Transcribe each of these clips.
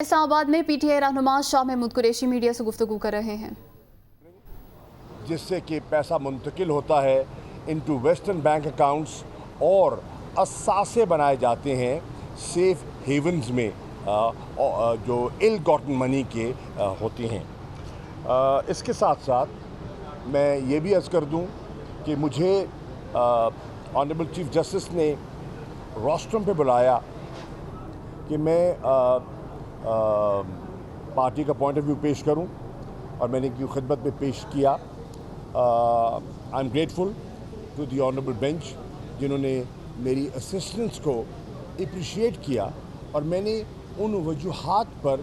اسلام آباد میں P T I رہنما شاہ محمود قریشی میڈیا سے گفتگو کر رہے ہیں، جس سے کہ پیسہ منتقل ہوتا ہے انٹو ویسٹرن بینک اکاؤنٹس اور اثاثے بنائے جاتے ہیں سیف ہیونز میں جو ایل گاٹن منی کے ہوتے ہیں۔ اس کے ساتھ ساتھ میں یہ بھی عرض کر دوں کہ مجھے آنریبل چیف جسٹس نے روسٹرم پہ بلایا کہ میں پارٹی کا پوائنٹ آف ویو پیش کروں، اور میں نے کی خدمت میں پیش کیا۔ I am grateful to the honourable bench جنہوں نے میری اسسٹنس کو اپریشیٹ کیا، اور میں نے ان وجوہات پر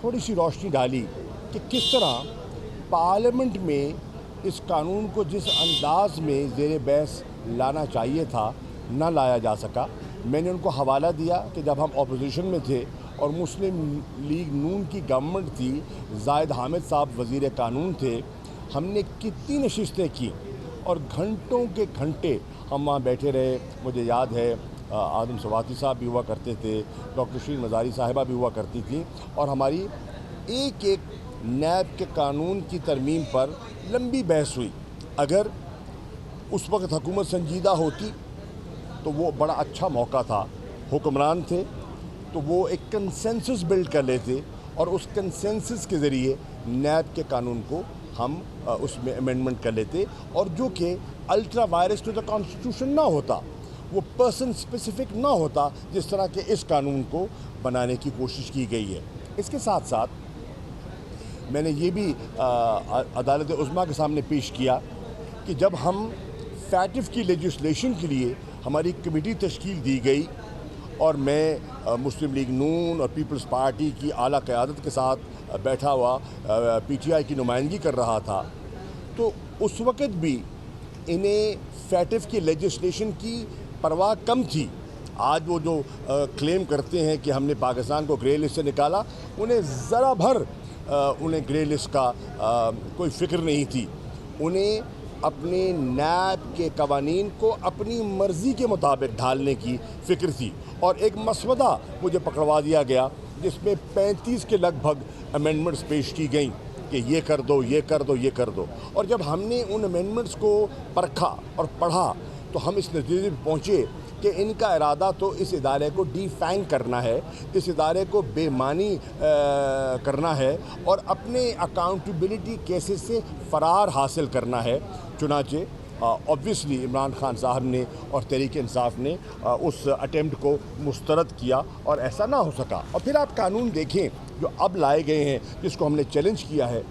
تھوڑی سی روشنی ڈالی کہ کس طرح پارلیمنٹ میں اس قانون کو جس انداز میں زیر بحث لانا چاہیے تھا نہ لایا جا سکا۔ میں نے ان کو حوالہ دیا کہ جب ہم اپوزیشن میں تھے اور مسلم لیگ نون کی گورنمنٹ تھی، زاہد حامد صاحب وزیر قانون تھے، ہم نے کتنی نشستیں کی اور گھنٹوں کے گھنٹے ہم وہاں بیٹھے رہے۔ مجھے یاد ہے آدم سواتی صاحب بھی ہوا کرتے تھے، ڈاکٹر شیرین مزاری صاحبہ بھی ہوا کرتی تھیں، اور ہماری ایک ایک نیب کے قانون کی ترمیم پر لمبی بحث ہوئی۔ اگر اس وقت حکومت سنجیدہ ہوتی تو وہ بڑا اچھا موقع تھا، حکمران تھے تو وہ ایک کنسنسس بلڈ کر لیتے، اور اس کنسنسس کے ذریعے نیب کے قانون کو ہم اس میں امینڈمنٹ کر لیتے، اور جو کہ ultra vires to the constitution نہ ہوتا، وہ پرسن اسپیسیفک نہ ہوتا جس طرح کے اس قانون کو بنانے کی کوشش کی گئی ہے۔ اس کے ساتھ ساتھ میں نے یہ بھی عدالت عظمیٰ کے سامنے پیش کیا کہ جب ہم فیٹف کی لیجسلیشن کے لیے ہماری کمیٹی تشکیل دی گئی، اور میں مسلم لیگ نون اور پیپلز پارٹی کی اعلیٰ قیادت کے ساتھ بیٹھا ہوا پی ٹی آئی کی نمائندگی کر رہا تھا، تو اس وقت بھی انہیں فیٹف کی لیجسلیشن کی پرواہ کم تھی۔ آج وہ جو کلیم کرتے ہیں کہ ہم نے پاکستان کو گرے لسٹ سے نکالا، انہیں ذرا بھر انہیں گرے لسٹ کا کوئی فکر نہیں تھی۔ انہیں اپنے نیب کے قوانین کو اپنی مرضی کے مطابق ڈھالنے کی فکر تھی، اور ایک مسودہ مجھے پکڑوا دیا گیا جس میں 35 کے لگ بھگ امینڈمنٹس پیش کی گئیں کہ یہ کر دو، یہ کر دو، یہ کر دو۔ اور جب ہم نے ان امینڈمنٹس کو پرکھا اور پڑھا تو ہم اس نتیجے پہ پہنچے کہ ان کا ارادہ تو اس ادارے کو ڈی فینگ کرنا ہے، اس ادارے کو بے معنی کرنا ہے، اور اپنے اکاؤنٹیبلٹی کیسز سے فرار حاصل کرنا ہے۔ چنانچہ اوبویسلی عمران خان صاحب نے اور تحریک انصاف نے اس اٹیمپٹ کو مسترد کیا، اور ایسا نہ ہو سکا۔ اور پھر آپ قانون دیکھیں جو اب لائے گئے ہیں، جس کو ہم نے چیلنج کیا ہے،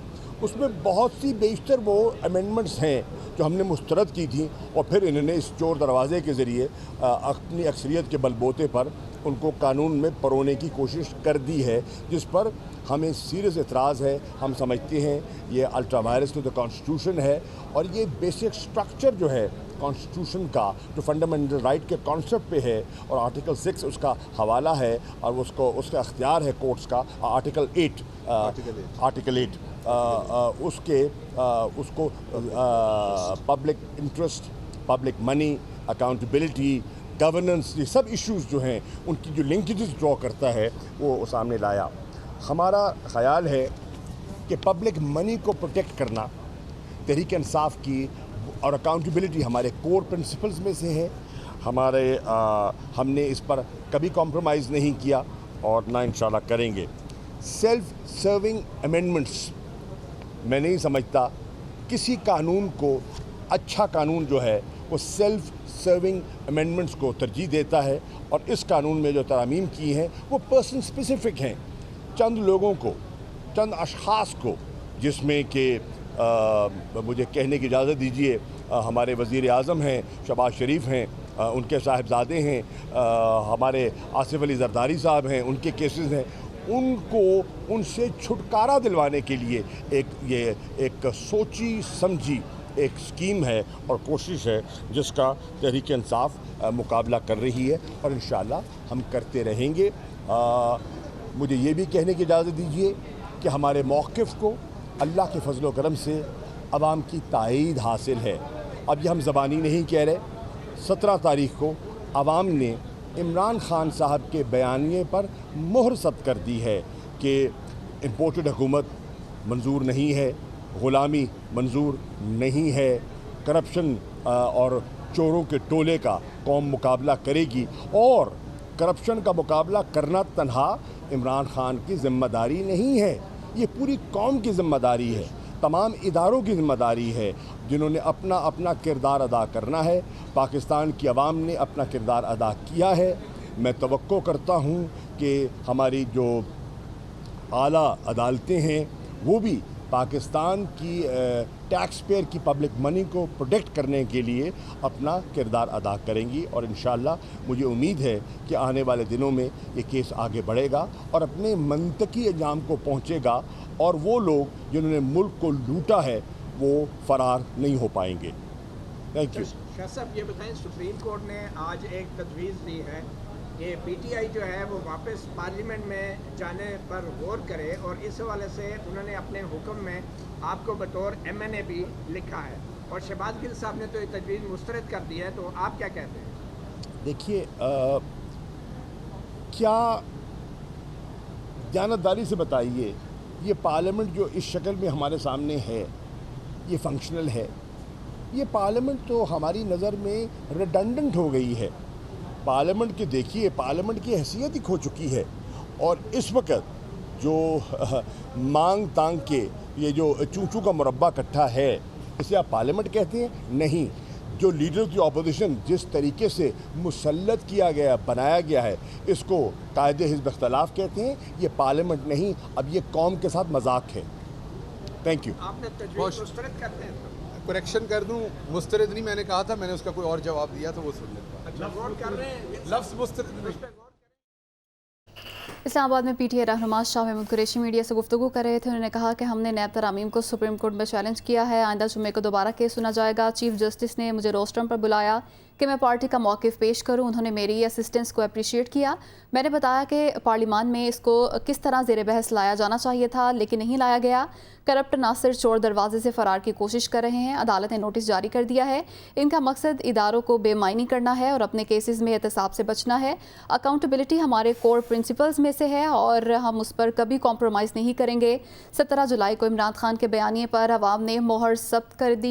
اس میں بہت سی بیشتر وہ امینڈمنٹس ہیں جو ہم نے مسترد کی تھیں، اور پھر انہوں نے اس چور دروازے کے ذریعے اپنی اکثریت کے بل بوتے پر ان کو قانون میں پرونے کی کوشش کر دی ہے، جس پر ہمیں سیریس اعتراض ہے۔ ہم سمجھتے ہیں یہ ultra vires to the constitution ہے، اور یہ بیسک سٹرکچر جو ہے کانسٹیٹیوشن کا، جو فنڈامنٹل رائٹ کے کانسیپٹ پہ ہے، اور آرٹیکل 6 اس کا حوالہ ہے، اور اس کا اختیار ہے کورٹس کا، آرٹیکل 8 اس کو public interest, public money, accountability, governance, یہ سب ایشوز جو ہیں ان کی جو لنکیجز ڈرا کرتا ہے وہ سامنے لایا۔ ہمارا خیال ہے کہ پبلک منی کو پروٹیکٹ کرنا تحریک انصاف کی، اور اکاؤنٹیبلٹی ہمارے کور پرنسپلز میں سے ہے۔ ہم نے اس پر کبھی کمپرومائز نہیں کیا، اور نہ انشاءاللہ کریں گے۔ سیلف سرونگ امینڈمنٹس، میں نہیں سمجھتا کسی قانون کو اچھا قانون جو ہے وہ سیلف سرونگ امینڈمنٹس کو ترجیح دیتا ہے، اور اس قانون میں جو ترامیم کی ہیں وہ پرسن اسپیسیفک ہیں، چند لوگوں کو، چند اشخاص کو، جس میں کہ مجھے کہنے کی اجازت دیجیے ہمارے وزیر اعظم ہیں، شہباز شریف ہیں، ان کے صاحبزادے ہیں، ہمارے آصف علی زرداری صاحب ہیں، ان کے کیسز ہیں، ان کو ان سے چھٹکارا دلوانے کے لیے یہ ایک سوچی سمجھی ایک اسکیم ہے اور کوشش ہے، جس کا تحریک انصاف مقابلہ کر رہی ہے، اور انشاءاللہ ہم کرتے رہیں گے۔ مجھے یہ بھی کہنے کی اجازت دیجیے کہ ہمارے موقف کو اللہ کے فضل و کرم سے عوام کی تائید حاصل ہے۔ اب یہ ہم زبانی نہیں کہہ رہے، 17 تاریخ کو عوام نے عمران خان صاحب کے بیانیے پر مہر ثبت کر دی ہے، کہ امپورٹڈ حکومت منظور نہیں ہے, غلامی منظور نہیں ہے, کرپشن اور چوروں کے ٹولے کا قوم مقابلہ کرے گی, اور کرپشن کا مقابلہ کرنا تنہا عمران خان کی ذمہ داری نہیں ہے, یہ پوری قوم کی ذمہ داری ہے, تمام اداروں کی ذمہ داری ہے جنہوں نے اپنا اپنا کردار ادا کرنا ہے. پاکستان کی عوام نے اپنا کردار ادا کیا ہے. میں توقع کرتا ہوں کہ ہماری جو اعلیٰ عدالتیں ہیں وہ بھی پاکستان کی ٹیکس پیئر کی پبلک منی کو پروٹیکٹ کرنے کے لیے اپنا کردار ادا کریں گی, اور انشاءاللہ مجھے امید ہے کہ آنے والے دنوں میں یہ کیس آگے بڑھے گا اور اپنے منطقی انجام کو پہنچے گا, اور وہ لوگ جنہوں نے ملک کو لوٹا ہے وہ فرار نہیں ہو پائیں گے. Thank you. شاہ صاحب یہ بتائیں, سپریم کورٹ نے آج ایک تجویز دی ہے کہ پی ٹی آئی جو ہے وہ واپس پارلیمنٹ میں جانے پر غور کرے, اور اس حوالے سے انہوں نے اپنے حکم میں آپ کو بطور ایم این اے بھی لکھا ہے, اور شہباز گل صاحب نے تو یہ تجویز مسترد کر دی ہے, تو آپ کیا کہتے ہیں؟ دیکھیے, کیا دیانتداری سے بتائیے, یہ پارلیمنٹ جو اس شکل میں ہمارے سامنے ہے یہ فنکشنل ہے؟ یہ پارلیمنٹ تو ہماری نظر میں ریڈنڈنٹ ہو گئی ہے. پارلیمنٹ کی دیکھیے, پارلیمنٹ کی حیثیت ہی کھو چکی ہے, اور اس وقت جو مانگ تانگ کے یہ جو چونچو کا مربع کٹھا ہے اسے آپ پارلیمنٹ کہتے ہیں؟ نہیں. جو لیڈر کی اپوزیشن جس طریقے سے مسلط کیا گیا, بنایا گیا ہے, اس کو قائد حزب اختلاف کہتے ہیں. یہ پارلیمنٹ نہیں, اب یہ قوم کے ساتھ مذاق ہے. Thank you. آپ نے تجویز مسترد کرتے ہیں؟ کریکشن کر دوں, مسترد نہیں میں نے کہا تھا, میں نے اس کا کوئی اور جواب دیا تو وہ سن لیتا. اچھا, غور کر رہے ہیں لفظ مسترد نہیں. اسلام آباد میں پی ٹی آئی رہنما شاہ محمود قریشی میڈیا سے گفتگو کر رہے تھے. انہوں نے کہا کہ ہم نے نیب ترامیم کو سپریم کورٹ میں چیلنج کیا ہے, آئندہ جمعے کو دوبارہ کیس سنا جائے گا. چیف جسٹس نے مجھے روسٹرم پر بلایا کہ میں پارٹی کا موقف پیش کروں. انہوں نے میری اسسٹنس کو اپریشیٹ کیا. میں نے بتایا کہ پارلیمان میں اس کو کس طرح زیر بحث لایا جانا چاہیے تھا, لیکن نہیں لایا گیا. کرپٹ ناصر چور دروازے سے فرار کی کوشش کر رہے ہیں. عدالت نے نوٹس جاری کر دیا ہے. ان کا مقصد اداروں کو بے معنی کرنا ہے اور اپنے کیسز میں احتساب سے بچنا ہے. اکاؤنٹیبلٹی ہمارے کور پرنسپلز میں سے ہے اور ہم اس پر کبھی کمپرومائز نہیں کریں گے. 17 جولائی کو عمران خان کے بیانیے پر عوام نے مہر ثبت کر دی.